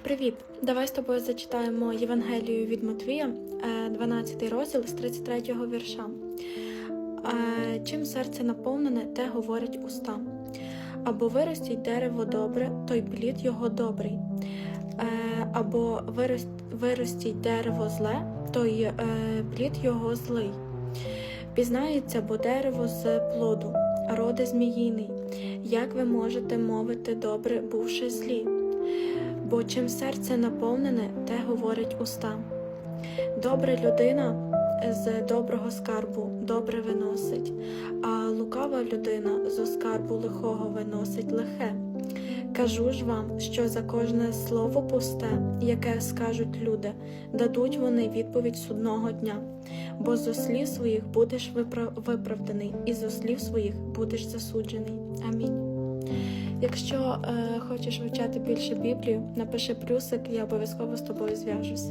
Привіт! Давай з тобою зачитаємо Євангелію від Матвія, 12 розділ з 33 вірша. Чим серце наповнене, те говорять уста. Або виростіть дерево добре, то й плід його добрий. Або виростіть дерево зле, то й плід його злий. Пізнається, бо дерево з плоду, роди зміїний. Як ви можете мовити добре, бувши злі? Бо чим серце наповнене, те говорить уста. Добра людина з доброго скарбу добре виносить, а лукава людина зо скарбу лихого виносить лихе. Кажу ж вам, що за кожне слово пусте, яке скажуть люди, дадуть вони відповідь судного дня. Бо зо слів своїх будеш виправданий, і зо слів своїх будеш засуджений. Амінь. Якщо хочеш вивчати більше Біблію, напиши плюсик, я обов'язково з тобою зв'яжусь.